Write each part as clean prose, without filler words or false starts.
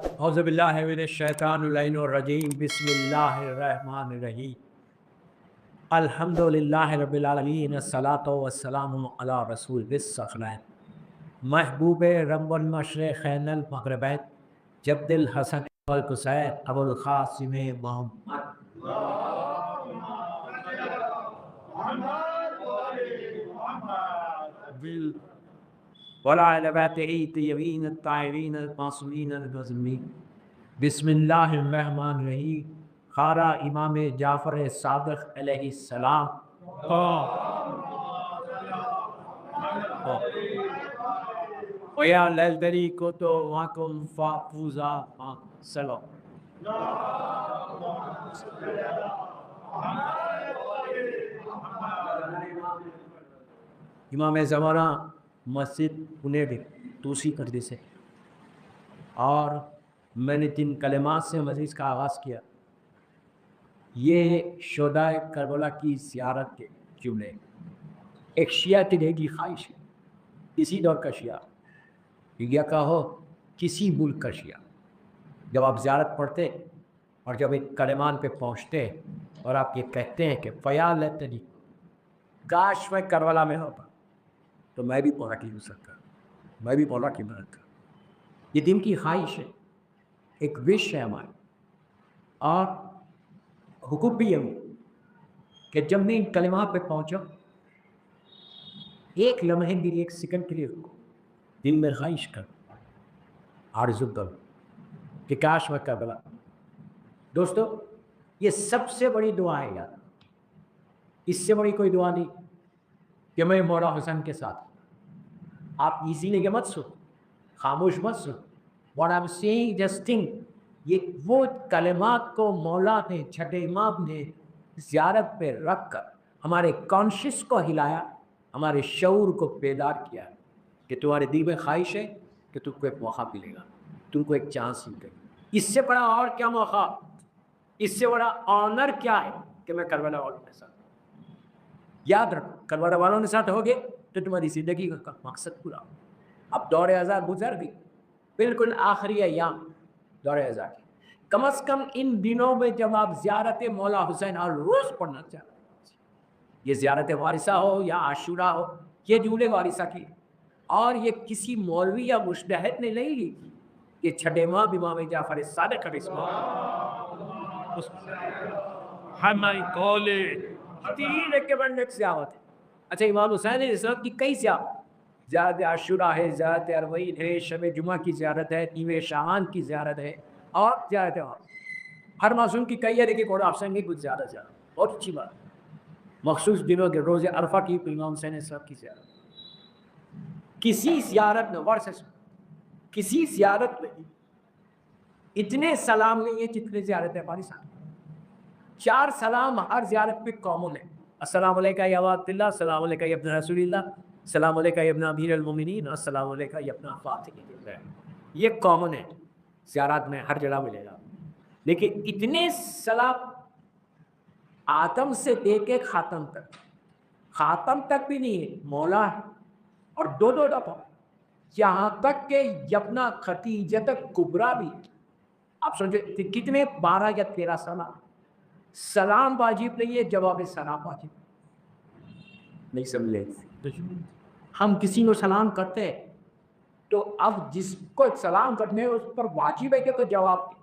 اعوذ باللہ من الشیطان اللعین الرجیم بسم اللہ الرحمن الرحیم الحمد للہ رب العالمین الصلاۃ والسلام علی رسول الثقلین محبوب رب المشرقین المغربین جبد الحسن والحسین ابو القاسم محمد ولا اہل بیتہ الطیبین الطاہرین المعصومین المعصومین بسم اللہ الرحمن الرحیم خارہ امام جعفر صادق علیہ السلام ویا للدری کو تو واکم فافوزا سلام امام زمانہ مسجد پونے میں توسی کردے سے، اور میں نے 3 کلمات سے مجلس کا آغاز کیا۔ یہ شہدائے کربلا کی زیارت کے جملے ایک شیعہ دل کی خواہش ہے، کسی دور کا شیعہ یا کہو کسی ملک کا شیعہ، جب آپ زیارت پڑھتے اور جب ایک کلمان پہ پہنچتے اور آپ یہ کہتے ہیں کہ فیا لیتنی، کاش میں کربلا میں ہوتا تو میں بھی مولا کی نصرت کروں، میں بھی مولا کی مدد کروں۔ یہ دل کی خواہش ہے، ایک وش ہے ہماری، اور حکم بھی ہے کہ جب میں ان کلمات پہ پہنچا، ایک لمحے کے لیے، ایک سیکنڈ کے لیے دل میں خواہش کروں، آرزو کروں کہ کاش میں کربلا۔ دوستو، یہ سب سے بڑی دعا ہے یار، اس سے بڑی کوئی دعا نہیں کہ میں مولا حسین کے ساتھ۔ آپ اسی لیے کہ مت سن، خاموش مت سن، what I'm saying just think، یہ وہ کلمات کو مولا نے، چھٹے امام نے زیارت پہ رکھ کر ہمارے کانشیس کو ہلایا، ہمارے شعور کو بیدار کیا کہ تمہارے دل میں خواہش ہے کہ تم کو ایک موقع ملے گا، تم کو ایک چانس ملے گا۔ اس سے بڑا اور کیا موقع، اس سے بڑا آنر کیا ہے کہ میں کربلا والوں کے ساتھ۔ یاد رکھو، کربلا والوں کے ساتھ ہوگے تو تمہاری زندگی کا مقصد پورا ہو۔ اب دور ازاں گزر گئی، بالکل آخری ایام دور ازاں کی، کم از کم ان دنوں میں جب آپ زیارت مولا حسین اور روز پڑھنا چاہتے ہیں، یہ زیارت وارثہ ہو یا عاشورہ ہو، یہ جملے وارثہ کی، اور یہ کسی مولوی یا مجتہد نے نہیں لی، یہ چھٹے امام امام جعفر صادق علیہ السلام ہمیں کولے 3 کے بندے کی زیارت ہے۔ اچھا، امام حسین علیہ السلام کی کئی زیارت عاشورہ ہے، زیارت اربعین ہے، شب جمعہ کی زیارت ہے، نیوے شعبان کی زیارت ہے، اور زیارت ہے، ہر معصوم کی کئی ہے، لیکن کوئی آپ سنگے کچھ زیادہ بہت اچھی بات۔ مخصوص دنوں کے روز عرفہ کی امام حسین علیہ السلام کی زیارت، کسی زیارت میں ورسس کسی زیارت میں اتنے سلام نہیں ہیں جتنے زیارت ہے ہماری ساتھ۔ 4 سلام ہر زیارت پہ کامن ہے، السلام علیکہ یا ابا عبداللہ، السلام علیکہ یا ابن رسول اللہ، السلام علیکہ یا ابن امیر المومنین، السلام علیکہ یا ابن فاطمہ۔ یہ کامن ہے، زیارات میں ہر جگہ ملے گا، لیکن اتنے سلام آدم سے لے کے خاتم تک بھی نہیں ہے، مولا ہے، اور 2 دفعہ، یہاں تک کہ یبنا خدیجہ کبریٰ بھی۔ آپ سمجھے کتنے 12 یا 13 سلام واجب نہیں ہے، جواب سلام واجب نہیں سمجھے۔ ہم کسی کو سلام کرتے ہیں تو اب جس کو سلام کرنے اس پر واجب ہے کہ تو جواب دے،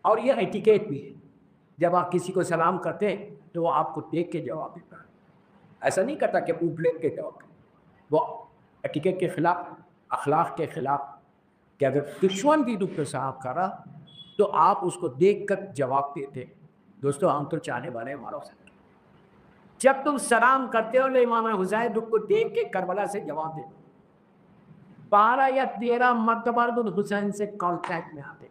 اور یہ ایٹیکیٹ بھی ہے، جب آپ کسی کو سلام کرتے ہیں تو وہ آپ کو دیکھ کے جواب دیتا ہے، ایسا نہیں کرتا کہ منہ پھیر کے جواب دے۔ وہ ایٹیکیٹ کے خلاف، اخلاق کے خلاف، کہ اگر دشمن بھی دکھ صاحب کرا تو آپ اس کو دیکھ کر جواب دیتے۔ دوستو، ہم تو چاہنے والے ہمارا حسین، جب تم سلام کرتے ہو تو امام حسین دکھ کو دیکھ کے کربلا سے جواب دیتے، 12 یا 13 مرتبہ حسین سے کانٹیکٹ میں آتے،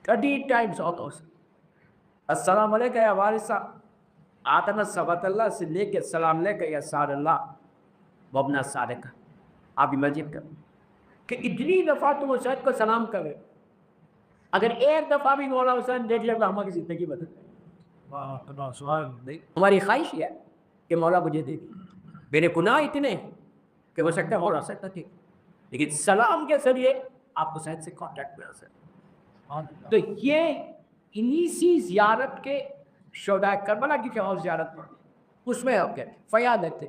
30 ٹائمز ہوتا ہے۔ السلام علیکہ یا وارثہ آتنا صبت اللہ سے لے کے السلام علیکہ یا سار اللہ وابن صادق، آپ امیجن کریں کہ اتنی دفعہ تم حسین کو سلام کرے، اگر ایک دفعہ بھی مولا حسین دیکھ لے تو ہماری زندگی بدل جائے۔ ہماری خواہش یہ ہے کہ مولا مجھے دیکھے، میرے گناہ اتنے کہ ہو سکتا ہے اور حسین نہ دیکھے، لیکن سلام کے ذریعے آپ حسین سے کانٹیکٹ میں آ سکتے. تو یہ انہی سی زیارت کے شہدائے کربلا کی کیا زیارت پڑھ اس میں آپ کہتے فیاض ہے.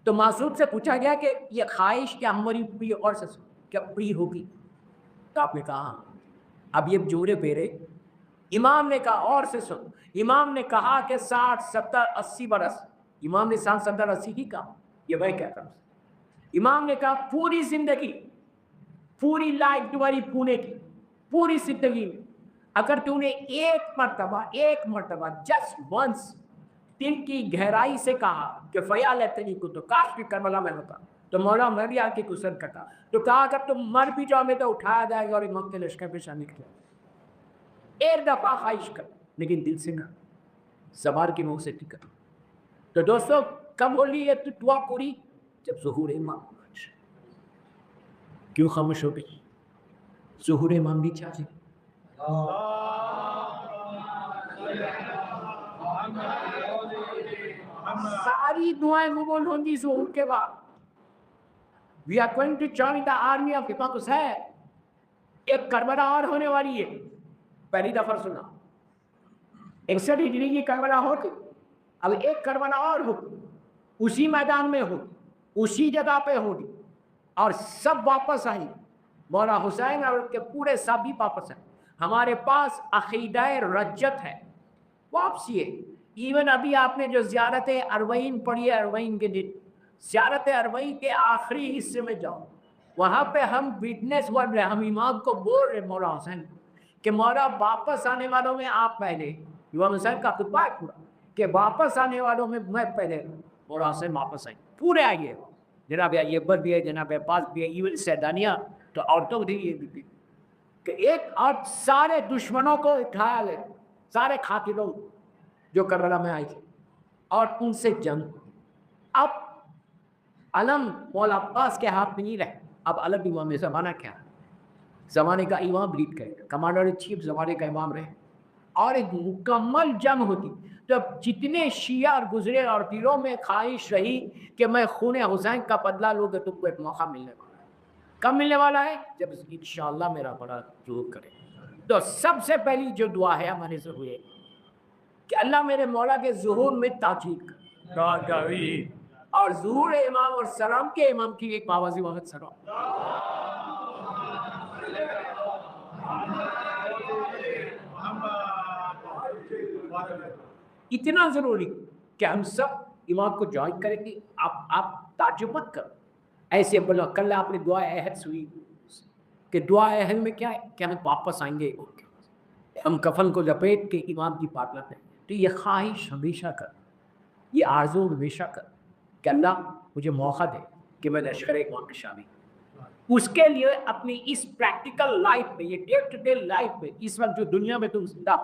تو معصوم سے پوچھا گیا کہ یہ خواہش کیا ہماری پوری اور سے کیا پوری ہوگی؟ تو آپ نے کہا اب یہ جوڑے پیرے. امام نے کہا اور سے سن. امام نے کہا کہ 60 70 80 برس. امام نے 60 70 80 کی کہا, یہ میں کہتا ہوں. امام نے کہا پوری زندگی, پوری لائف تمہاری پونے کی پوری زندگی میں اگر تم نے ایک مرتبہ جسٹ ونس دل کی گہرائی سے کہا کہ فیا لیتنی کو تو کاش بھی کربلا میں ہوتا, تو مولا میں بھی آپ کی کسر کرتا. تو کہا اگر تم مر بھی جاؤ میں تو اٹھایا جائے گا اور امام کے لشکر پہ شامل کیا. ایک دفعہ خواہش کر لیکن دل سے نہ, زبان کی منہ سے ٹکر. تو دوستو کب بولی ہے تو دعا پوری جب ظہور امام. کیوں خاموش ہو گئی؟ ظہور امام بھی چاہیے. ساری دعائیں قبول ہوں گی ظہور کے بعد. We are going to join the army of Imam Hussain. ایک کربلا اور ہونے والی ہے. پہلی دفعہ سنا 61 ہجری کی کربلا ہوتی, اب ایک کربلا اور ہوگی, اسی میدان میں ہوگی, اسی جگہ پہ ہوگی, اور سب واپس آئیں. مولا حسین اور ان کے پورے سب بھی واپس آئیں. ہمارے پاس عقیدہ رجت ہے, واپسی ہے. ایون ابھی آپ نے جو زیارت اربعین پڑھی ہے, اربعین کے دن زیارت اربعین کے آخری حصے میں جاؤ, وہاں پہ ہم وٹنس بن رہے, ہم امام کو بول رہے مولا حسین کہ مولا واپس آنے والوں میں آپ پہلے. امام حسین کا خطبہ ہے پورا کہ واپس آنے والوں میں میں پہلے. مولا حسین واپس آئیں, پورے آئیے. جناب ایوب بھی ہے, جناب عباس بھی ہے, ایون سیدانیہ تو عورتوں بھی یہ بھی کہ ایک اور سارے دشمنوں کو اٹھایا لے, سارے قاتلوں جو کربلا میں آئی تھی اور ان سے جنگ. اب علم مولا عباس کے ہاتھ میں نہیں رہے, اب علم امام میں زمانہ کیا ہے, زمانے کا امام لیڈ کرے, کمانڈر ان چیف زمانے کا امام رہے, اور ایک مکمل جنگ ہوتی. تو جتنے شیعہ اور گزرے اور دلوں میں خواہش رہی کہ میں خون حسین کا بدلہ لوں گا, تم کو ایک موقع ملنے والا ہے. کب ملنے والا ہے؟ جب انشاءاللہ میرا بڑا ظہور کرے. تو سب سے پہلی جو دعا ہے ہمارے سے ہوئے کہ اللہ میرے مولا کے ظہور میں تاکید کر, اور ظہور امام اور سلام کے امام کی ایک باوازی وقت سلام. اتنا ضروری کہ ہم سب امام کو جوائن کریں گے. آپ تعجب مت کرو, ایسے بولو کل آپ نے دعا عہد سنی کہ دعا عہد میں کیا ہے کہ ہم واپس آئیں گے, ہم کفن کو لپیٹ کے امام کی پاکلت ہے. تو یہ خواہش ہمیشہ کر, یہ آرزو ہمیشہ کر کہ اللہ مجھے موقع دے کہ میں لشکر امام میں شامل. اس کے لیے اپنی اس پریکٹیکل لائف میں, یہ ڈے ٹو ڈے لائف میں, اس وقت جو دنیا میں تم زندہ,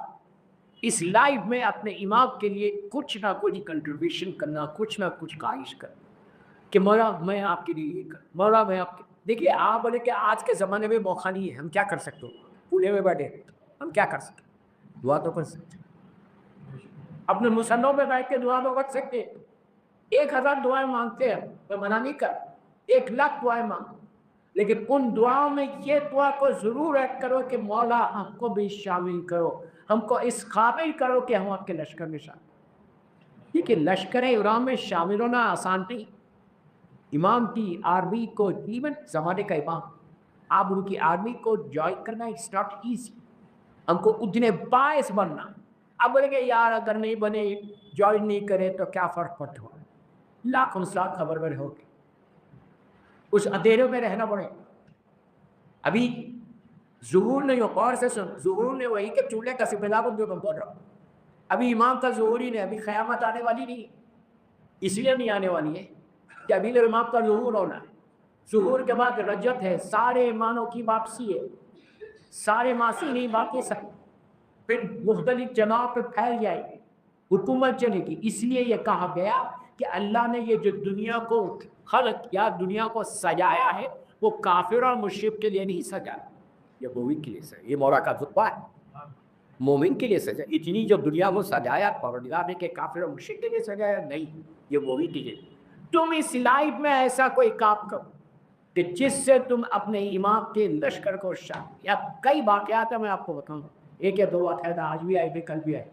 اس لائف میں اپنے امام کے لیے کچھ نہ کچھ کنٹریبیوشن کرنا, کچھ نہ کچھ خواہش کرنا کہ مولا میں آپ کے لیے یہ کر, مولا میں آپ کے. دیکھیے آپ بولے کہ آج کے زمانے میں موقع نہیں ہے, ہم کیا کر سکتے ہو, پونے میں بیٹھے ہم کیا کر سکتے, دعا تو کر سکتے, اپنے مسلوں میں بیٹھ کے دعا تو کر سکتے. 1000 دعائیں مانگتے ہیں, میں منع نہیں کر, 1,00,000 دعائیں مانگ, لیکن ان دعاؤں میں یہ دعا کو ضرور ایڈ کرو کہ مولا ہم کو بھی شامل کرو, ہم کو اس قابل کرو کہ ہم آپ کے لشکر میں شامل. دیکھیے لشکر امام میں شامل ہونا آسان نہیں. امام کی آرمی کو, ایون زمانے کا امام, آپ ان کی آرمی کو جوائن کرنا اٹس ناٹ ایزی. ہم کو اتنے باعث بننا. اب بولے کہ یار اگر نہیں بنے, جوائن نہیں کرے تو کیا فرق پڑتا ہو, لاکھ خبر میں رہو گے, اس اندھیرے میں رہنا پڑے. ابھی ظہور نہیں ہو, اور سے سن, ظہور نے وہی کہ چولہے کا سپلا کو جو تم بول رہا ہو, ابھی امام کا ظہور ہی نہیں, ابھی قیامت آنے والی نہیں, اس لیے نہیں آنے والی ہے کہ ابھی امام کا ظہور ہونا ہے. ظہور کے بعد رجت ہے, سارے ایمانوں کی واپسی ہے, سارے معاصی نہیں باقی سب پھر مختلف جگہوں پہ پھیل جائے گی, حکومت چلے گی. اس لیے یہ کہا گیا کہ اللہ نے یہ جو دنیا کو خلق یا دنیا کو سجایا ہے وہ کافر اور مشرک کے لیے نہیں سجایا, یہ مومن کے لیے سجایا. یہ مولا کا خطبہ ہے, مومن کے لیے سجایا. اتنی جو دنیا کو سجایا پروردگار نے کہ کافر اور مشرک کے لیے سجایا نہیں, یہ مومن کے لیے. تم اس لائف میں ایسا کوئی کام کرو کہ جس سے تم اپنے امام کے لشکر کو یا کئی واقعات ہیں میں آپ کو بتاؤں، ایک یا دو واقعات آج بھی آئے تھے کل بھی آئے،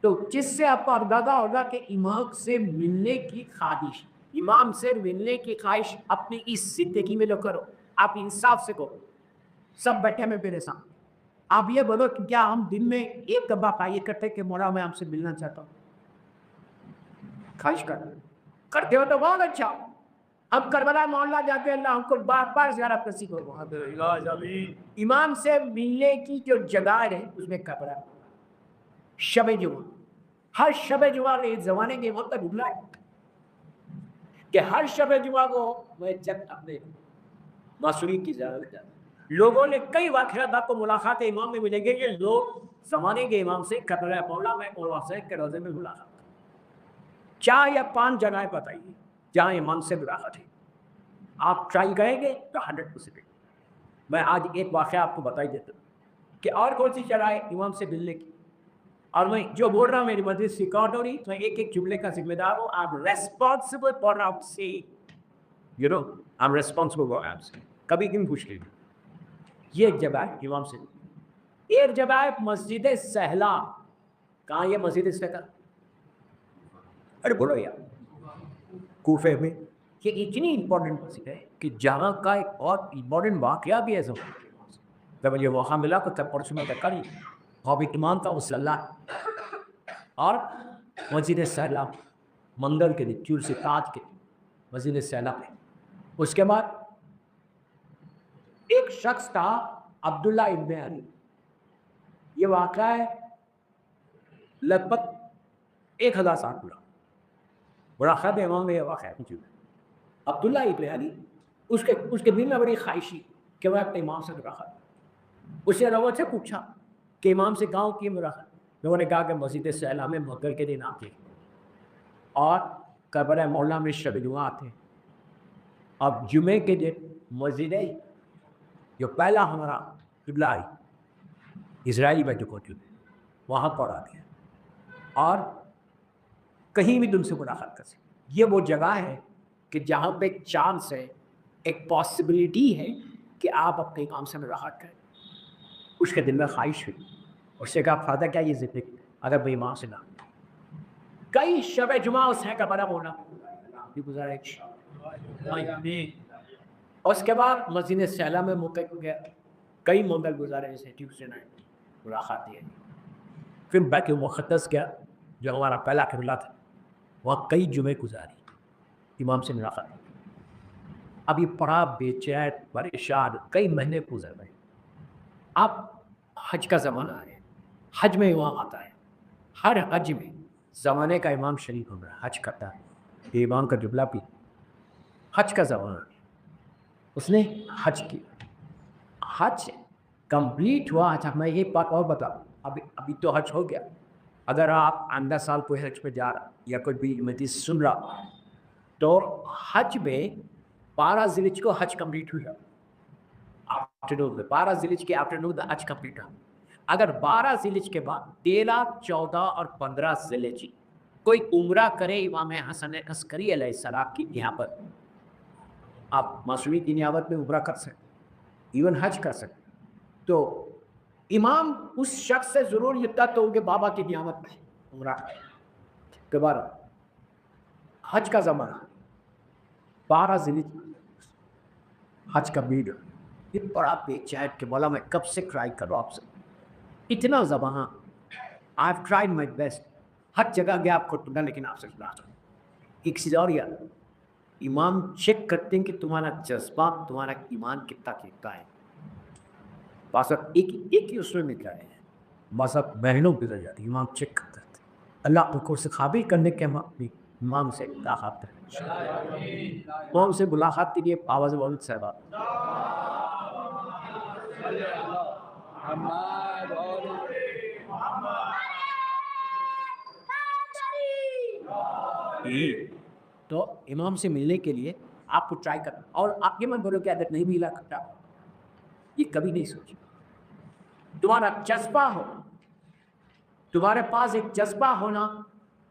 تو جس سے آپ کو اندازہ ہوگا کہ امام سے ملنے کی خواہش، امام سے ملنے کی خواہش اپنی اس زندگی میں لو کرو. آپ انصاف سے کو سب بیٹھے میں میرے سامنے، آپ یہ بولو کہ کیا ہم دن میں ایک دفعہ خواہش کرتے کہ مولا میں آپ سے ملنا چاہتا ہوں؟ خواہش کرتے ہو تو بہت اچھا. ہم کربلا محلہ جاتے ہیں، اللہ ہم کو بار بار زیارت نصیب ہو. امام سے ملنے کی جو جگہ ہے اس میں کربلا شب جمعہ، ہر شب جمعہ کے زمانے کے وقت ڈھونڈا ہے کہ ہر شب جمعہ کو میں جب اپنے معصومی کی زیارت جاتا. لوگوں نے کئی واقعات آپ کو ملاقات امام میں ملیں گے کہ لوگ زمانے کے امام سے کربلا مولا میں اور واسع کے روزے میں ملاقات. 4 یا 5 جگہیں بتائیے جہاں امام سے ملاقات ہے. آپ ٹرائی کریں گے تو 100%. میں آج ایک واقعہ آپ کو بتائی دیتا ہوں کہ اور کون سی جگہ ہے امام سے ملنے کی. اور میں جو بول رہا ہوں میری مجلس ریکارڈ ہو رہی، تو ایک ایک جملے کا ذمہ دار ہوں. آپ ریسپانسبل فار آپ سے I'm responsible for آپ سے کبھی کیوں پوچھ لیجیے. یہ ایک جگہ ہے امام سے. ایک جگہ ہے مسجد سہلا. کہاں یہ مسجد سہلا؟ ارے بولو یار، کوفے میں. یہ اتنی امپورٹنٹ مسجد ہے کہ جہاں کا ایک اور امپورٹنٹ واقعہ بھی ہے. جب مجھے موقع ملا تو تب پرسوں میں کری خواب امام کا مسلح اور مسجد سہلا منگل کے دن چور سے تاج کے مسجد سہلا پہ. اس کے بعد ایک شخص تھا عبداللہ ابن علی. یہ واقعہ ہے لگ بھگ 1000 سال پورا. بڑا خیال امام میں یہ واقعہ ہے. عبداللہ ابن علی اس کے دل میں بڑی خواہشی کہ وہ اپنے امام سے ملاقات. اس نے لوگوں سے پوچھا کہ امام سے گاؤں کی ملاقات. لوگوں نے کہا کہ مسجد سہلا میں منگل کے دن آتے اور کربلا مولا میں شب جمعہ آتے. اب جمعے کے دن مسجد جو پہلا ہمارا قبلہ ہے اسرائیلی بیت القدس وہاں پر آتے ہیں اور کہیں بھی تم سے ملاقات کر سکتے. یہ وہ جگہ ہے کہ جہاں پہ ایک چانس ہے، ایک پاسبلٹی ہے کہ آپ اپنے کام سے ملاقات کریں. اس کے دل میں خواہش ہوئی. اس سے کہا فائدہ کیا یہ زندگی اگر میں امام سے نہ. کئی شب جمعہ اس کا بڑا ہونا گزارا. اس کے بعد مسجد سہلا میں مقیم ہو گیا. کئی منگل گزارے جیسے ٹیوزڈے نائٹ ملاقات ہے. پھر بیت المقدس گیا جو ہمارا پہلا قبلہ تھا، وہاں کئی جمعے گزاری امام سے ملاقات. اب یہ پڑا بے چین پریشان کئی مہینے گزر گئے. اب حج کا زمانہ ہے، حج میں امام آتا ہے. ہر حج میں زمانے کا امام شریف ہو رہا حج کرتا ہے. یہ امام کا جملہ بھی حج کا زمانہ ہے. اس نے حج کیا، حج کمپلیٹ ہوا. اچھا میں یہ بات اور بتاؤں، ابھی تو حج ہو گیا. اگر آپ آئندہ سال کوئی حج پہ جا رہا یا کوئی بھی مجلس سن رہا تو حج میں 12 ذی الحجہ کو حج کمپلیٹ ہوا. آفٹرنون میں 12 ذی الحجہ کے آفٹرنون حج کمپلیٹ ہوا. اگر 12 ذی الحجہ کے بعد 13، 14 اور 15 ذی الحجہ کوئی عمرہ کرے امام حسن عسکری علیہ السلام کی یہاں پر، آپ معصومی کی نیابت میں عمرہ کر سکتے، ایون حج کر سکتے. تو امام اس شخص سے ضرور یہ طے ہو کہ بابا کی نیابت میں عمرہ کے بعد حج کا زمانہ 12 ذی الحجہ حج کا بھیڑ. یہ بڑا بے چین کہ مولا میں کب سے ٹرائی کروں آپ سے اتنا زبان. I have tried my best. ہر جگہ گیا آپ کو ٹھنڈا، لیکن آپ سے سنا ایک چیز اور یاد، امام چیک کرتے ہیں کہ تمہارا جذبہ، تمہارا ایمان کتنا ہے. بس ایک ہی اس میں مل رہا ہے، بس اب مہینوں گزر جاتی امام چیک کرتے ہیں. اللہ ان کو سخابی کرنے کے امام سے ملاقات کریں. امام سے ملاقات کے لیے آواز بہت صاحبہ تو امام سے ملنے کے لیے آپ کو ٹرائی کرنا. اور آپ یہ مت بولو کہ اگر نہیں ملا کرتا، یہ کبھی نہیں سوچو. تمہارا جذبہ ہو، تمہارے پاس ایک جذبہ ہونا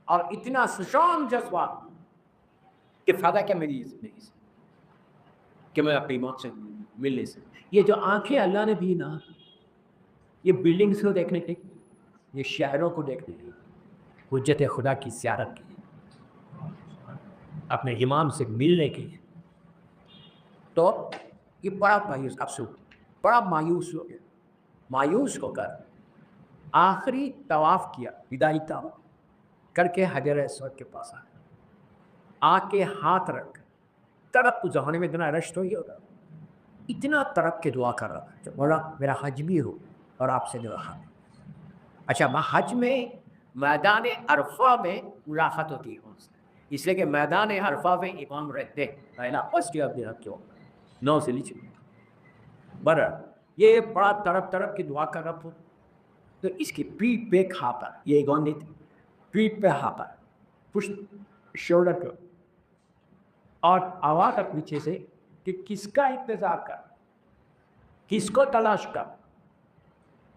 اور اتنا اسٹرانگ جذبہ کہ فائدہ کیا میری زندگی سے. کہ میں اپنی موت سے ملنے سے. یہ جو آنکھیں اللہ نے دی نا، یہ بلڈنگس کو دیکھنے کی، یہ شہروں کو دیکھنے کی، حجت خدا کی زیارت کی، اپنے امام سے ملنے کی. تو یہ بڑا مایوس، افسوس بڑا مایوس ہو گیا. مایوس ہو کر آخری طواف کیا، وداعی طواف کر کے حجر اسود کے پاس آ کے ہاتھ رکھ تڑپ. اس زمانے میں اتنا رش تو ہی ہوتا، اتنا تڑپ کے دعا کر رہا تھا، بولا میرا حج بھی ہو اور آپ سے دعا. اچھا، حج میں میدان عرفہ میں ملاقات ہوتی ہے، اس لیے کہ میدان عرفہ میں امام رہتے ہیں نا، اس کے اب کیوں نو سے نیچے بر یہ بڑا تڑپ کے دعا کر رہا. تو اس کی پیٹ پہ کھاتا، یہ گون نہیں تھی، پیٹ پہ کھاتا، پشت شولڈر پہ، اور آواز پیچھے سے کہ کس کا انتظار کر، کس کو تلاش کر.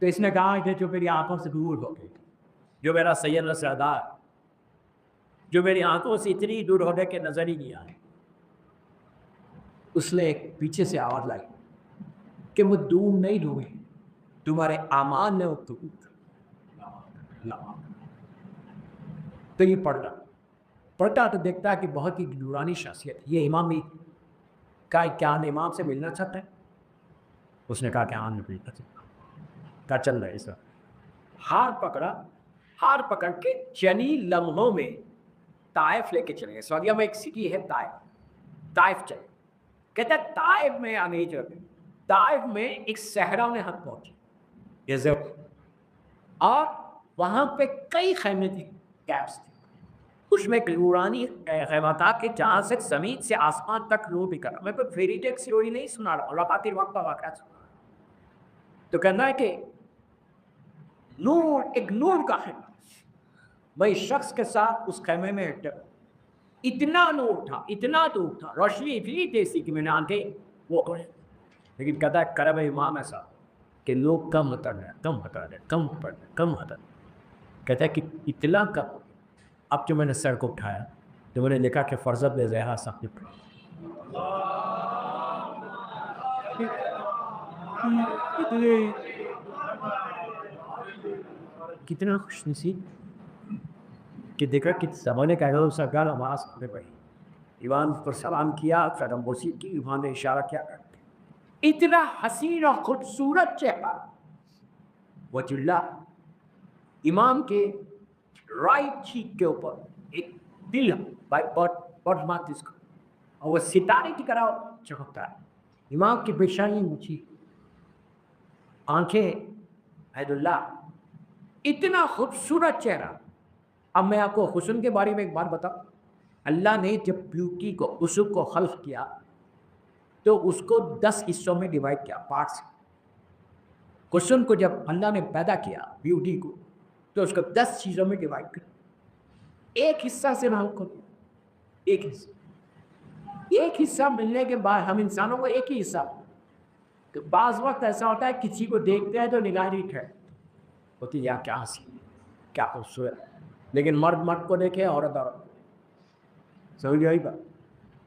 تو اس نے کہا کہ جو میری آنکھوں سے دور ہو گئی، جو میرا سید سردار، جو میری آنکھوں سے اتنی دور ہو گئے کہ نظر ہی نہیں آئے. اس نے ایک پیچھے سے آواز لائی کہ وہ دور نہیں ڈھونڈے، تمہارے اعمال نے وہ تو یہ پڑھتا تو دیکھتا کہ بہت ہی نورانی شخصیت. یہ امام بھی کیا امام سے ملنا چاہتا ہے؟ اس نے کہا کہ ہاں ملنا چاہتا. کیا چل رہا ہے اس وقت؟ ہار پکڑ کے چند لمحوں میں طائف لے کے چلے گئے. سعودیہ میں ایک سٹی ہے طائف چلے. کہتا ہے طائف میں آنے چلے، طائف میں ایک صحرا میں ہم پہنچے، اور وہاں پہ کئی خیمے تھے، کیمپس تھے. اس میں نورانی خیمات کے جہاں سے زمین سے آسمان تک نور بھی کرا. میں کوئی فیری ٹیل اسٹوری نہیں سنا رہا ہوں، لقاتی وقت کا واقعہ سنا رہا ہوں. تو کہنا ہے کہ نور، ایک نور کا خیمہ، میں اس شخص کے ساتھ اس خیمے میں اتنا نور تھا، اتنا دور تھا، روشنی اتنی تیزی کہ میں نے آنکھیں وہ کرے. لیکن کہتا ہے کرب امام ایسا کہ لوگ کم ہوتا رہے. کہتا ہے کہ اطلاع کم. اب جو میں نے سر کو اٹھایا تو میں نے لکھا کہ فرزت بے زیحہ سامنے پڑی. کتنا خوش نصیب کہ دیکھا کہ زمانے کا ہے سرکار آواز میں پڑی، ایمان پر سلام کیا، قدم بوسی کی، ایمان نے اشارہ کیا. اتنا حسین اور خوبصورت چہرہ. وجہ اللہ امام کے رائٹ چیک کے اوپر ایک دل بٹ مات اس کو، اور وہ ستارے کی طرح چمکتا ہے. امام کی پیشانی اونچی، آنکھیں عید اللہ، اتنا خوبصورت چہرہ. اب میں آپ کو حسن کے بارے میں ایک بات بتاؤں. اللہ نے جب بیوٹی کو، حسن کو خلق کیا تو اس کو 10 حصوں میں ڈیوائڈ کیا، پارٹس. حسن کو جب اللہ نے پیدا کیا، بیوٹی کو، تو اس کو 10 چیزوں میں ڈیوائڈ کیا. ایک حصہ سے نہ کو ایک حصہ ملنے کے بعد ہم انسانوں کو ایک ہی حصہ. تو بعض وقت ایسا ہوتا ہے کسی کو دیکھتے ہیں تو نگاہ نہیں ٹھہرتی ہوتی، یا کیا حسین، کیا خوبصورت. لیکن مرد کو دیکھے، عورت سمجھ گئی بات.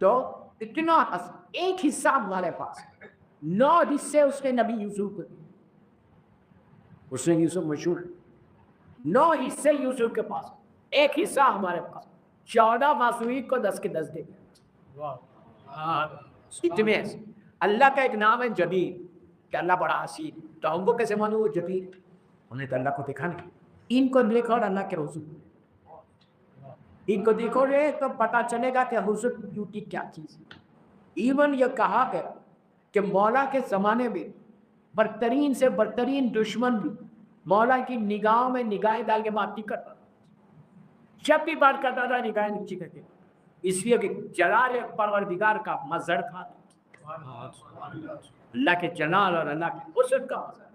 تو اتنا ایک حصہ ہمارے پاس، 9 حصے اس نے نبی یوسف کو، اس نے یوسف مشہور، 9 حصے یوسف کے پاس، ایک حصہ ہمارے پاس. 14 معصومین کو 10 کے 10 دے گئے. اللہ کا ایک نام ہے جبیر، کہ اللہ بڑا حسین. تو ہم کو کیسے معلوم وہ جبیر؟ انہیں تو اللہ کو دیکھا نہیں. ان کو دیکھو اور اللہ کے حضور، ان کو دیکھو رہے تو پتا چلے گا کہ حضور بیوٹی کیا چیز ہے. ایون یہ کہا گیا کہ مولا کے زمانے میں برترین سے برترین دشمن بھی مولا کی نگاہوں میں نگاہیں ڈال کے بات نہیں کرتا. جب بھی بات کرتا تھا نگاہیں نیچے کر کے، اس لیے کہ جلال پروردگار کا مظہر تھا. اللہ کے جلال اور اللہ کے حسن کا مظہر،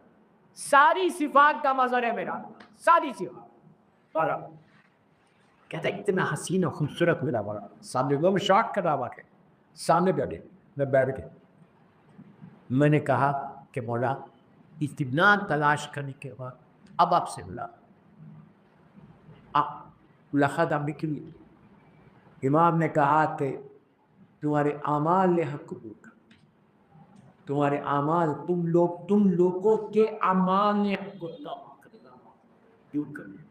ساری صفات کا مظہر ہے میرا، ساری صفات. اور کہتا ہے اتنا حسین و خوبصورت ملا بڑا. سامنے وہ شاک کر رہا ہے، سامنے بیٹھے، میں بیٹھ کے میں نے کہا کہ مولا اطمینان تلاش کرنے کے بعد اب آپ سے ملا، ملاقات آپ نے کیوں نہیں؟ امام نے کہا کہ تمہارے اعمال نے حق قبول کر. تمہارے اعمال تم لوگوں کے اعمال نے ہم کو دور کر دیا۔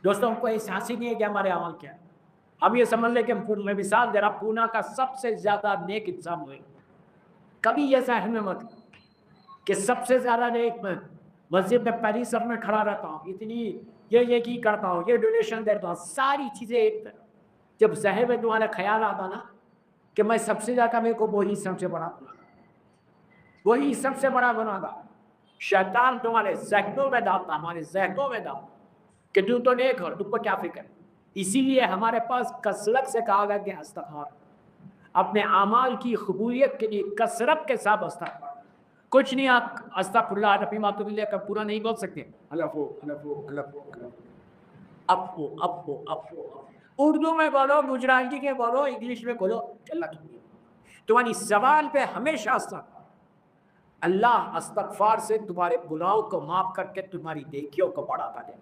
دوستوں ہم کو احساس ہی نہیں ہے کہ ہمارے اعمال کیا ہے۔ اب یہ سمجھ لیں کہ میں مثال دے رہا، پونا کا سب سے زیادہ نیک انسان ہوئے، کبھی یہ ذہن میں مت کہ سب سے زیادہ نیک میں مسجد میں پہلی صف میں کھڑا رہتا ہوں، اتنی یہ کی کرتا ہوں، یہ ڈونیشن دیتا ہوں، ساری چیزیں ایک طرح۔ جب ذہن میں تمہارا خیال آتا نا کہ میں سب سے زیادہ، میرے کو وہی سب سے بڑا بنا، وہی سب سے بڑا بنا گا، شیطان تمہارے ذہنوں میں ڈالتا، ہمارے ذہنوں میں ڈالتا کہ تم تو نیک ہو، تم کو کیا فکر ہے۔ اسی لیے ہمارے پاس کثرت سے کہا گیا کہ استغفار، اپنے اعمال کی قبولیت کے لیے کثرت کے ساتھ استغفار۔ کچھ نہیں، آپ استغفر اللہ ربی ما تب کا پورا نہیں بول سکتے، اردو میں بولو، گجراتی میں بولو، انگلش میں بولو، تمہاری زبان پہ ہمیشہ استغفار۔ اللہ استغفار سے تمہارے گناہوں کو معاف کر کے تمہاری نیکیوں کو بڑھاتا ہے۔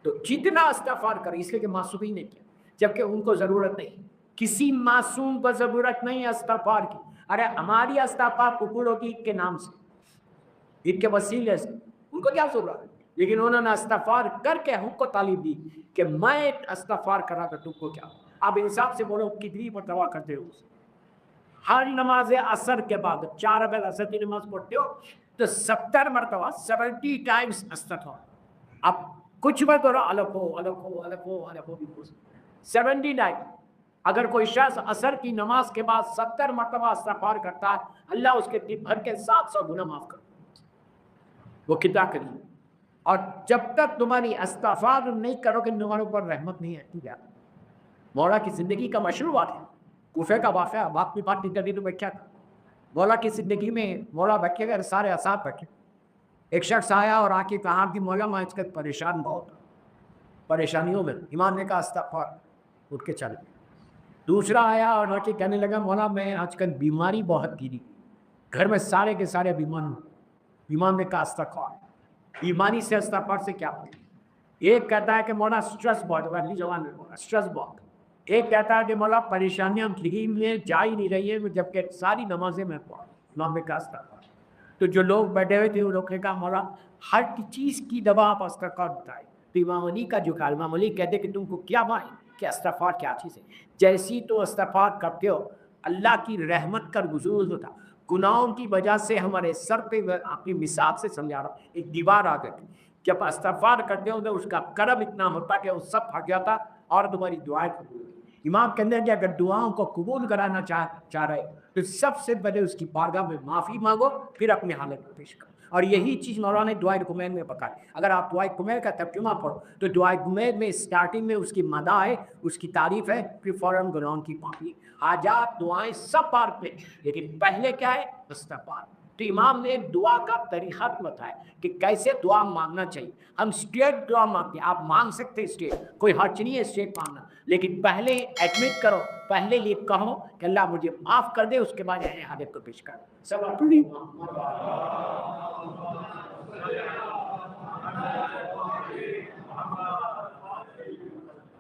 تو جتنا استغفار کریں، اس لیے کہ معصومین نے کیا، جبکہ ان کو ضرورت نہیں، کسی معصوم کو ضرورت نہیں استغفار کی۔ ارے ہماری استغفار قبول ہوگی عید کے نام سے، عید کے وسیلے سے، ان کو کیا ضرورت ہے؟ لیکن انہوں نے استغفار کر کے ہم کو تعلیم دی کہ میں استغفار کرا کر تم کو کیا۔ اب انصاف سے بولو، کتنی مرتبہ کرتے ہو؟ ہر نماز عصر کے بعد 4 رکعت عصر کی نماز پڑھتے ہو تو 70 مرتبہ 70 ٹائمز استغفار۔ اب کچھ مت کرو، الگ ہو 70 ٹائم۔ اگر کوئی شخص عصر کی نماز کے بعد 70 مرتبہ استغفار کرتا ہے، اللہ اس کے دن بھر کے 700 گناہ معاف کرتا ہے۔ وہ کتنا قریب۔ اور جب تک تمہاری استغفار نہیں کرو کہ تمہارے اوپر رحمت نہیں ہے، ٹھیک ہے؟ مولا کی زندگی کا مشہور واقعہ، کوفے کا واقعہ، باپ کی بات نہیں کرتی تو میں کیا کروں؟ مولا کی زندگی میں مولا بیٹھے گئے، سارے اصحاب بیٹھے، ایک شخص آیا اور آ کے کہا کہ مولا میں اس کے پریشان بہت پریشانیوں میں۔ امام نے کہا استغفار، اٹھ کے چل گئے۔ دوسرا آیا اور آ کے کہنے لگا مولا میں آج کل بیماری بہت گری، گھر میں سارے کے سارے بیمار ہوں۔ امام نے کہا استغفار۔ بیماری سے استغفار سے کیا ہوتا ہے؟ ایک کہتا ہے کہ مولا سٹریس بہت، اگلی زبان میں مولا سٹریس بہت۔ ایک کہتا ہے کہ مولا پریشانیاں زندگی میں جا ہی نہیں رہی ہے، جبکہ ساری نمازیں میں پڑھوں۔ امام نے کہا استغفار۔ تو جو لوگ بیٹھے ہوئے تھے وہ لوگ نے کہا مولا ہر چیز کی دوا آپ استغفار بتائیں۔ تو امام علی کا جو کہا، امام علی کہتے کہ تم کو کیا معلوم کہ استغفار کیا چیز ہے؟ جیسی تو استغفار کرتے ہو اللہ کی رحمت کا نزول ہوتا، گناہوں کی وجہ سے ہمارے سر پہ، اپنی مثال سے سمجھا رہا ہوں، ایک دیوار آ گئی، جب استغفار کرتے ہو تو اس کا کرم اتنا ہوتا کہ وہ سب پھٹ جاتا اور تمہاری دعائیں قبول ہوتی۔ امام کہتے ہیں کہ اگر دعاؤں کو قبول کرانا چاہ رہے تو سب سے پہلے اس کی بارگاہ میں معافی مانگو، پھر اپنی حالت کو پیش کرو۔ اور یہی چیز مولانا نے دعائے کمیل میں بتائی۔ اگر آپ دعائے کمیل کا ترجمہ پڑھو تو دعائے کمیل میں اسٹارٹنگ میں اس کی مدح ہے، اس کی تعریف ہے، پھر فوراً گناہوں کی معافی، حاجات دعائیں سب پار پہ، لیکن پہلے کیا ہے؟ استغفار۔ تو امام نے دعا کا طریقہ بتایا کہ کیسے دعا مانگنا چاہیے۔ ہم اسٹریٹ دعا مانگتے ہیں، آپ مانگ سکتے ہیں اسٹریٹ، کوئی حرج نہیں ہے اسٹریٹ مانگنا، لیکن پہلے ایڈمٹ کرو، پہلے یہ کہو کہ اللہ مجھے معاف کر دے، اس کے بعد اپنے حاجت کو پیش کرو۔ سب اپنی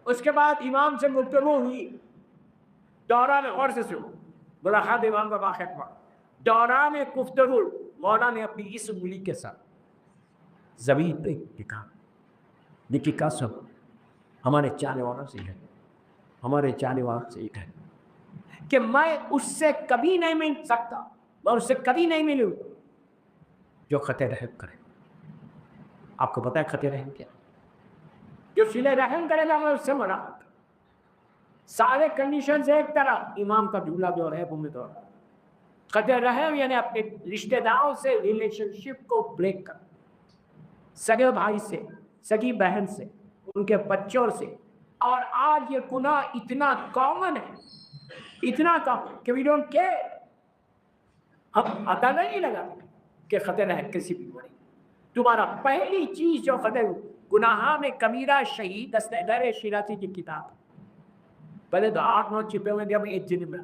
اس کے بعد امام سے گفتگو ہوئی، دوران غور سے سنو، ملاقات امام کا واقعہ پڑھ۔ دوران گفتگو مولا نے اپنی اس انگلی کے ساتھ زمین پہ لکھا، لکھی کا سب ہمارے چاہنے والوں سے ہے، ہمارے چاہنے والوں سے ہے کہ میں اس سے کبھی نہیں مل سکتا، میں اس سے کبھی نہیں ملوں جو خط رحم کرے۔ آپ کو پتا ہے خط رحم کیا؟ جو صلہ رحم کرے گا میں اس سے ملاقات کروں۔ سارے کنڈیشن سے ایک طرح امام کا جملہ جو ہے وہ میں دور خط رحم یعنی اپنے رشتہ داروں سے ریلیشن شپ کو بریک کر، سگے بھائی سے، سگی بہن سے، ان کے بچوں سے۔ اور آج یہ گناہ اتنا کامن ہے، اتنا کامن کہ وی ڈونٹ کیئر، ہم پتہ نہیں لگا کہ خط رحم کسی بھی بڑی۔ تمہارا پہلی چیز جو خط گناہ میں کبیرہ شہید دستہدر شیراتی کی کتاب، پہلے تو 8-9 چھپے ہوئے جب ایک جن میں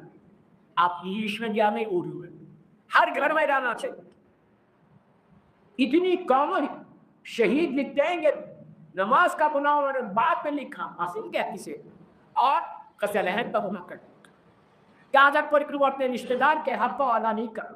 آپ انگلش میں جامع اردو ہے، ہر گھر میں رہنا چاہیے۔ اتنی کامن شہید لکھتے ہیں کہ نماز کا گناہ انہوں نے بعد میں لکھا، حاصل کیا کسے، اور قصہ لہن کا گناہ کرتے کیا تک پر کرو اپنے رشتہ دار کے حق کو ادا نہیں کرو۔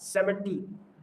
70,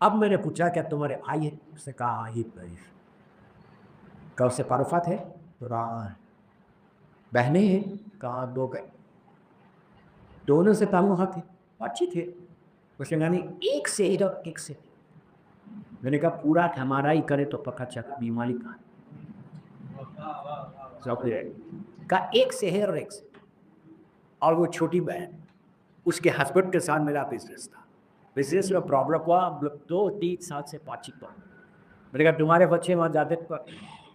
اب میں نے پوچھا کیا تمہارے آئی ہے؟ اس نے کہا آئی ضعیف. کہا اس سے تعارفات ہے؟ تو رہا ہے. بہنیں ہیں؟ کہا 2 گئے. دونوں سے تعلقات تھے، اچھی تھے. اس نے کہا نہیں ایک سے ادھر ایک سے. میں نے کہا پورا ہمارا ہی کرے تو پکا چک بیماری کہاں. کہا ایک سے ہے اور ایک سے. اور وہ چھوٹی بہن اس کے ہسبینڈ کے ساتھ میرا بزنس تھا. بزنس میں پرابلم ہوا. 2-3 سال سے بات چیت. میں نے کہا تمہارے بچے وہاں جاتے تو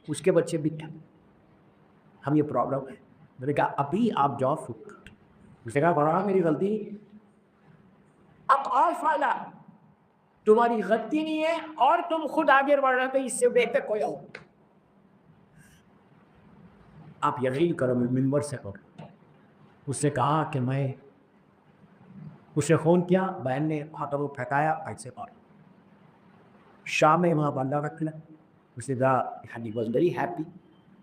اس کے بچے بھی تھے. ہم یہ پرابلم ہے. میں نے کہا ابھی آپ جاؤ فٹ. اس نے کہا بڑا میری غلطی. اب اور فائدہ تمہاری غلطی نہیں ہے اور تم خود آگے بڑھ رہے تھے، اس سے بہتر کوئی اور. آپ یقین کرو میں ممبر سے ہو. اس نے کہا کہ میں اس نے فون کیا، بہن نے ہاتھوں کو پھینکایا ایسے اور شام میں وہاں بندہ رکھنا. اس نے کہا ہی واز ویری ہیپی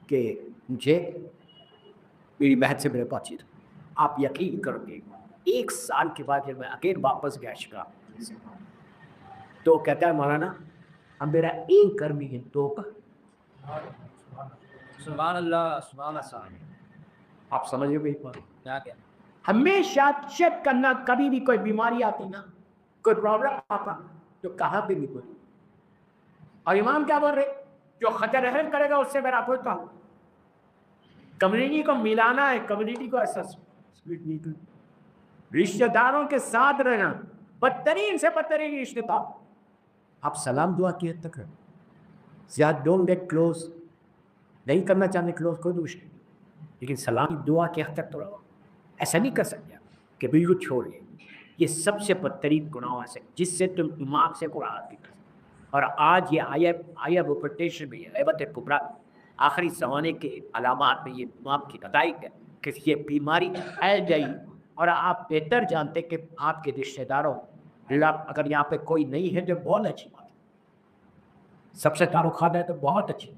کہ مجھے میری بہن سے میرے بات چیت. آپ یقین کرو گے 1 سال کے بعد جب میں اکیل واپس گیا شکار تو کہتا ہے مولانا اب میرا ایک کرمی ہے 2 کا. سبحان اللہ سبحان اللہ. آپ سمجھے میری بات کیا کیا. ہمیشہ چیک کرنا، کبھی بھی کوئی بیماری آتی نا، کوئی پرابلم آتا تو کہاں پہ بھی کوئی. اور امام کیا بول رہے جو خطر رحم کرے گا اس سے میرا کوئی تعلق. کمیونٹی کو ملانا ہے، کمیونٹی کو احساس رشتہ داروں کے ساتھ رہنا، بدترین سے بدترین رشتہ دار. آپ سلام دعا کی حد تک ہے، زیادہ ڈونٹ گیٹ کلوز. نہیں کرنا چاہتے کلوز کوئی دوسرے، لیکن سلام دعا کی حد تک تو رہو. ایسا نہیں کر سکتے کہ بالکل چھوڑیے. یہ سب سے بدترین گناہوں سے جس سے تم امام سے قرآن کی. اور آج یہ آیا روپٹیشن میں غیبت کبریٰ آخری زمانے کے علامات میں یہ امام کی نتائج ہے کہ یہ بیماری پھیل گئی. اور آپ بہتر جانتے کہ آپ کے رشتہ داروں اگر یہاں پہ کوئی نہیں ہے تو بہت اچھی بات ہے. سب سے تعلقات ہے تو بہت اچھی.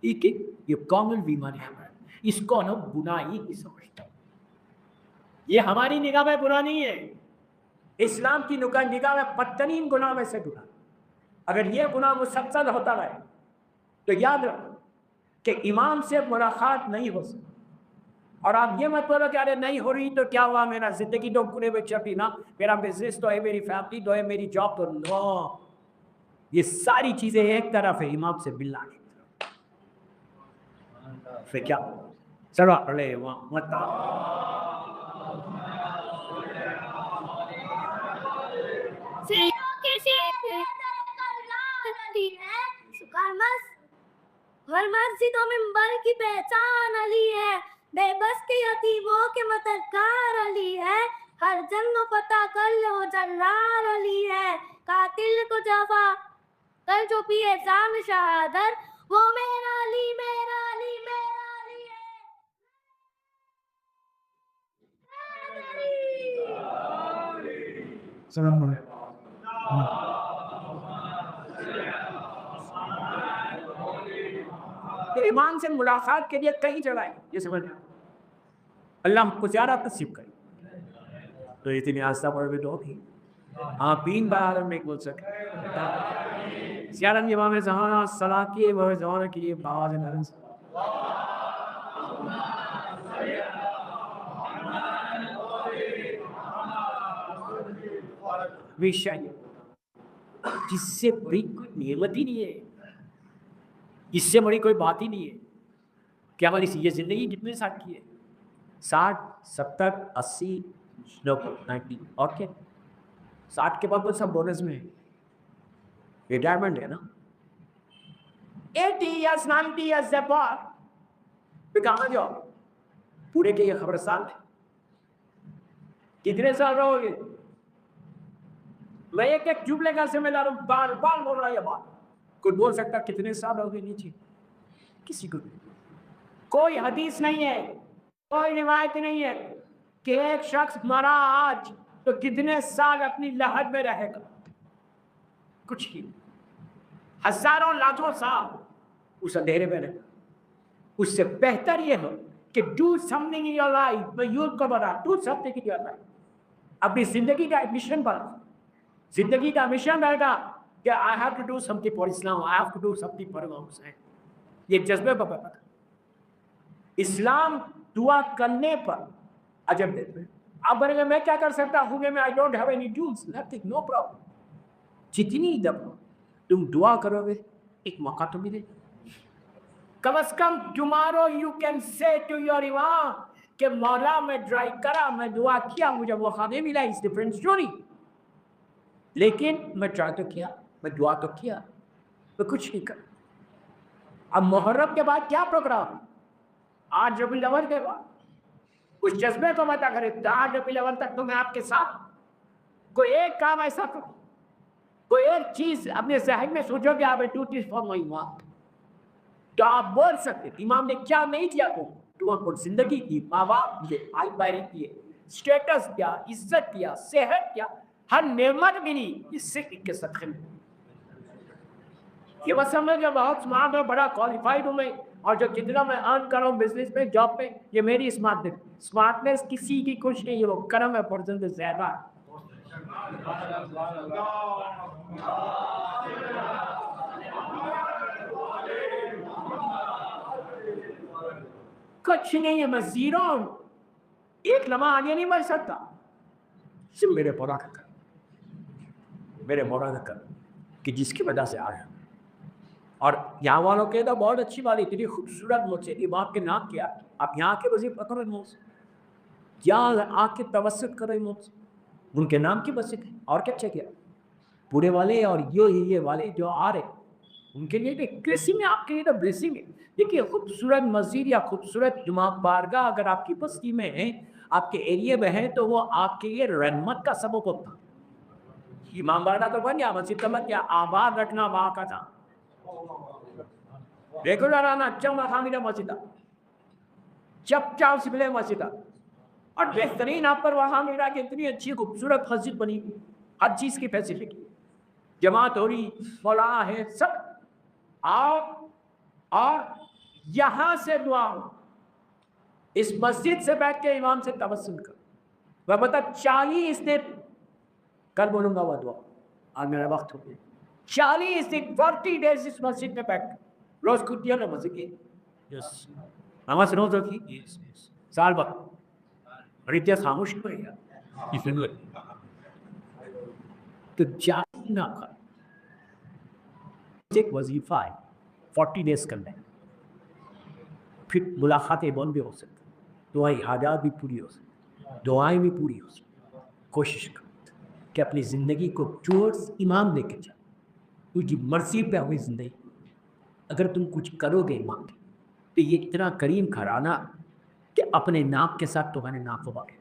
ٹھیک ہے یہ کامن بیماری ہے، اس کو ہم گناہی ہی سمجھتا ہوں. یہ ہماری نگاہ میں برا نہیں ہے، اسلام کی نگاہ میں بدترین گناہ میں سے گناہ. اگر یہ گناہ مسلسل ہوتا رہے تو یاد رکھو کہ امام سے ملاقات نہیں ہو سکتی. اور آپ یہ مت بولو کہ ارے نہیں ہو رہی تو کیا ہوا، میرا زندگی تو گنے میں چل رہی نا، میرا بزنس تو ہے، میری فیملی تو ہے، میری جاب تو نو. یہ ساری چیزیں ایک طرف ہے، امام سے ملنا نہیں. پھر کیا چلو ارے مت ہر مسجد و منبر کی پہچان علی ہے، بے بس کے یتیموں کے مددگار علی ہے، ہر جنگ و فتح کر لو جرار علی ہے، قاتل کو جفا کر جو پیے جام شہادت وہ میرا علی میرا علی میرا علی ہے. السلام علیکم. ایمان سے ملاقات کے لیے کئی جگہ ہے، یہ سمجھ اللہ ہم کو زیادہ نصیب کرے. تو اتنی آستہ پڑھ بھی دو بھی آمین بار میں بول سکے. زیادہ امام زہاں صلاح کیے وہ زہاں کیے باز نرس وشائی جس سے بڑی کوئی نعمت ہی نہیں ہے، اس سے بڑی کوئی بات ہی نہیں ہے. کیا ہماری یہ زندگی کتنے سال کی ہے؟ 60 70 80 90 اور کیا 60 کے بعد تو سب بونس میں ریٹائرمنٹ ہے نا. 80 years 90 years سے بعد پھر کہاں جاؤ؟ پورے کے یہ خبرستان ہے. کتنے سال رہو گے؟ میں ایک جملے کا ذمہ دار ہوں، بار بار بول رہا ہے یہ بات. کوئی بول سکتا کتنے سال رہو گے؟ نیچے کسی کو کوئی حدیث نہیں ہے، کوئی روایت نہیں ہے کہ ایک شخص مرا آج تو کتنے سال اپنی لحد میں رہے گا. کچھ ہی ہزاروں لاکھوں سال اس اندھیرے میں رہے. اس سے بہتر یہ ہو کہ do something in your life میں یوز کو بنا do something in your life. اپنی زندگی کا مشن بنا. زندگی کا مشن رہے گا کہ I have to do something for Islam, I have to do something for Imam Hussain. یہ جذبے پر پتا اسلام دعا کرنے پر عجب دیتے ہیں. آپ بولیں گے میں کیا کر سکتا ہوں میں I don't have any tools, nothing, no problem. جتنی دفعہ تم دعا کرو گے ایک موقع تو ملے. کم از کم tomorrow you can say to your imam کہ مولا میں ٹرائی کرا, میں دعا کیا, مجھے موقع نہیں ملا, it's different story. لیکن میں ٹرائی تو کیا, میں دعا تو کیا, میں کچھ نہیں کر. اب محرم کے بعد کیا پروگرام, 8 ربیع الاول کے بعد اس جذبے کو مت کرے. 8 ربیع الاول تک تو میں آپ کے ساتھ کوئی ایک کام ایسا کرو, کوئی ایک چیز اپنے ذہن میں سوچو کہ آپ ڈو دس فار مائی امام. تو آپ بول سکتے امام نے کیا نہیں کیا, تو زندگی کی, ماں باپ دیے, آئی باری دیے, اسٹیٹس کیا, عزت کیا, صحت کیا, ہر نعمت ملی, اس سے کے صدقے میں. یہ بس سمجھ جو بہت اسمارٹ ہوں, بڑا کوالیفائڈ ہوں میں, اور جو جتنا میں ارن کر رہا ہوں بزنس میں, جاب میں, یہ میری اسمارٹنیس کسی کی کچھ نہیں, یہ وہ کرم ہے پرسنٹ زیادہ ہے. کچھ نہیں ہے, میں زیرو ہوں, ایک لمحہ آگے نہیں بڑھ سکتا. صرف میرے مولا کا کر, میرے مولا کا کر کہ جس کی وجہ سے آیا. اور یہاں والوں کے تو بہت اچھی بات, اتنی خوبصورت مجھ سے امام کے نام کیا. آپ یہاں کے وظیفہ کرو امام سے, یہاں آ کے توسط کرو امام سے, ان کے نام کی وسیط ہے. اور کیا چاہیے پورے والے اور یہ والے جو آ رہے ان کے لیے بلیسنگ ہے, آپ کے لیے تو بلیسنگ ہے. دیکھیے خوبصورت مسجد یا خوبصورت جمعہ بارگاہ اگر آپ کی بستی میں ہے, آپ کے ایریے میں ہے, تو وہ آپ کے لیے رحمت کا سبب ہوتا. امام بارگاہ تو بن گیا, مسجد کا بن گیا, آباد رکھنا وہاں کا تھا. ریگولر آنا چم خامیدہ مسجد, چپ چاپ سبلے مسجد, اور بہترین آپ پر وہاں میرا کہ اتنی اچھی خوبصورت مسجد بنی, ہر چیز کی فیسلٹی, جماعت ہو رہی, مولانا ہے, سب آؤ اور یہاں سے دعا ہو. اس مسجد سے بیٹھ کے امام سے توسل کر. میں بتا 40 دن کل بولوں گا وہ دعا, آج میرا وقت ہو گیا. 40 دن 40 ڈیز اس مسجد میں بیٹھ کر روز کو دیا نا مسجد کی, نماز روز ہوتی سال بعد, اور اتنا خاموش ہو گیا تو جانا کا ایک وظیفہ ہے 40 ڈیز کرنا ہے. پھر ملاقاتیں بند بھی ہو سکتی, دعائیں حاجات بھی پوری ہو سکتی, دعائیں بھی پوری ہو سکتی. کوشش کرو کہ اپنی زندگی کو ٹورڈز امام لے کے جاؤ, ان کی مرضی پہ ہوئی زندگی. اگر تم کچھ کرو گے امام کی تو یہ اتنا کریم گھرانہ کہ اپنے نام کے ساتھ تمہارے نام کو باقی.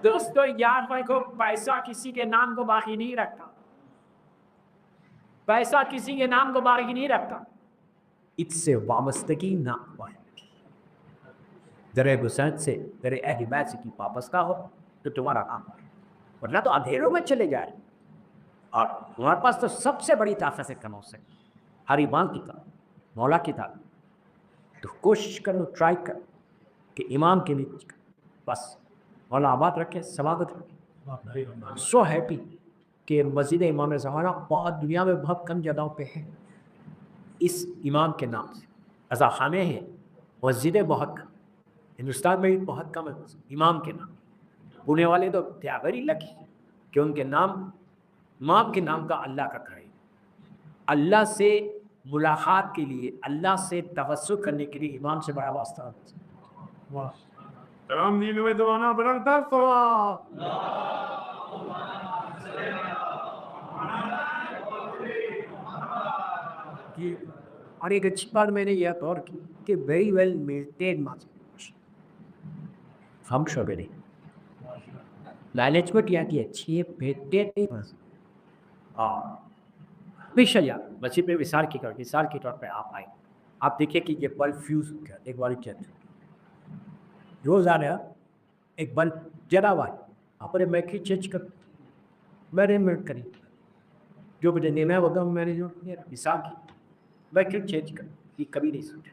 دوستو یاد رکھو, پیسہ کسی کے نام کو باقی نہیں رکھتا, پیسہ کسی کے نام کو باقی نہیں رکھتا, اس سے وابستگی نہ ہوا ہے. درے حسین سے, درے اہل بیت سے کی واپس کا ہو تو تمہارا کام ہے, ورنہ تو اندھیروں میں چلے جائے. اور تمہارے پاس تو سب سے بڑی طاقت ہے کم ہو سکے, ہر امام کی طاقت, مولا کی طاقت. تو کوشش کرو, ٹرائی کرو کہ امام کے لیے کچھ کرو. بس مولا آباد رکھے, سلامت رکھے. سو ہیپی کہ مسجد امام زمانہ بہت دنیا میں بہت کم جگہوں پہ ہے اس امام کے نام سے. عزا خانے ہیں, مسجدیں بہت کم, ہندوستان میں بھی بہت کم ہے امام کے نام. پونے والے تو تیاغری لگی کہ ان کے نام, امام کے نام کا اللہ کا کرے. اللہ سے ملاقات کے لیے, اللہ سے توسل کرنے کے لیے امام سے بڑا واسطہ. Selam dini ve duana bıraktar sonra. اور ایک اچھی بات میں نے یہ غور کی کہ ویری ویل میڈیٹیڈ ہم شعبے نہیں, مینجمنٹ یہاں کی اچھی ہے, میڈیٹیڈ نہیں. ہمیشہ یاد مسجد میں مثال کے طور پہ آپ آئے, آپ دیکھیں کہ یہ بلب فیوز ہو گیا, ایک بار چیک روز آ رہا ایک بلب جلا ہوا ہے, آپ نے میک چینج کر, میں منٹ کری جو مجھے نینا ہوگا میں نے جو مثال کی میک چینج کر, یہ کبھی نہیں سوچا.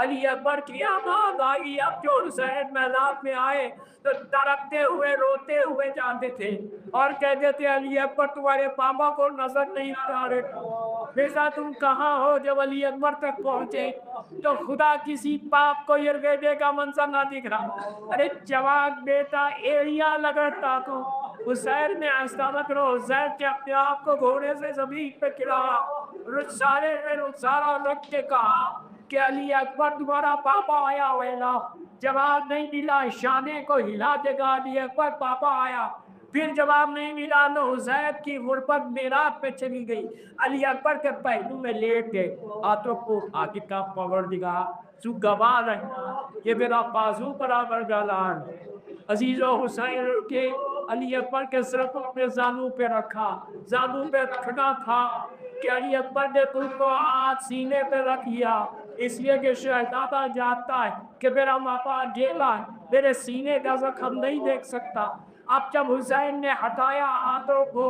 علی اکبر کی آواز آئی. اب جو حسین میدان میں آئے تو تڑپتے ہوئے روتے ہوئے جاتے تھے اور کہتے تھے علی اکبر تمہارے پاپا کو نظر نہیں آ رہے. بیٹا تم کہاں ہو؟ جب علی اکبر تک پہنچے تو خدا کسی باپ کو یہ بیٹے کا منظر نہ دکھ رہا. ارے جوان بیٹا ایریا لگتا کو حسین نے آستانہ کرو. حسین کے اپنے آپ کو گھوڑے سے زمین پہ گرایا. رخسارے میں رخسارا رکھ کے کہا کہ علی اکبر تمہارا پاپا آیا ہوئے. جواب نہیں ملا. شانے کو ہلا دے گا علی اکبر پاپا آیا. پھر جواب نہیں ملا. نو حسین کی غربت میراث پہ چلی گئی. علی اکبر کے پہلو میں لیٹ گئے. ہاتھوں کو آگے کا پروردگار تو گواہ رہنا یہ میرا بازو برابر گلان. عزیزو حسین کے علی اکبر کے سر کو اپنے زانو پہ رکھا. زانو پہ رکھنا تھا کہ علی اکبر نے تم کو ہاتھ سینے پہ رکھ لیا اس لیے کہ شہزادہ جانتا ہے کہ میرا پاپا اکیلا ہے, میرے سینے کا زخم نہیں دیکھ سکتا. اب جب حسین نے ہٹایا ہاتھوں کو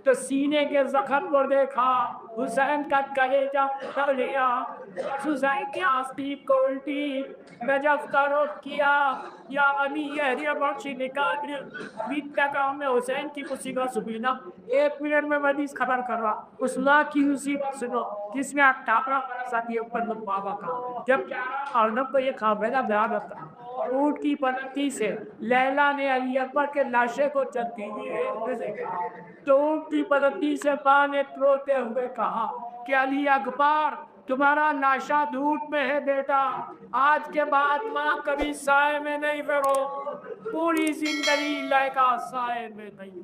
تو سینے کے زخم کو دیکھا. حسین کا کلیجہ ڈر لیا. حسین کی آستین کو الٹی میں جب ترک کیا یا امی یہ بخشی نکال بیتتا کام میں حسین کی مصیبت سبینا. 1 منٹ میں حدیث خبر کر رہا. اس ماں کی مصیبت سنو جس میں اٹھارہ ساتھی اوپر بابا کا جب ارنب کو یہ خبر بیان رکھتا. اونٹ کی پنتی سے لیلا نے علی اکبر کے لاشے کو چلتی تو اونٹ کی پنتی سے ماں نے روتے ہوئے کہا کہ علی اکبر تمہارا لاشا دھوپ میں ہے بیٹا. آج کے بعد ماں کبھی سائے میں نہیں پھرو. پوری زندگی لائقہ سائے میں نہیں.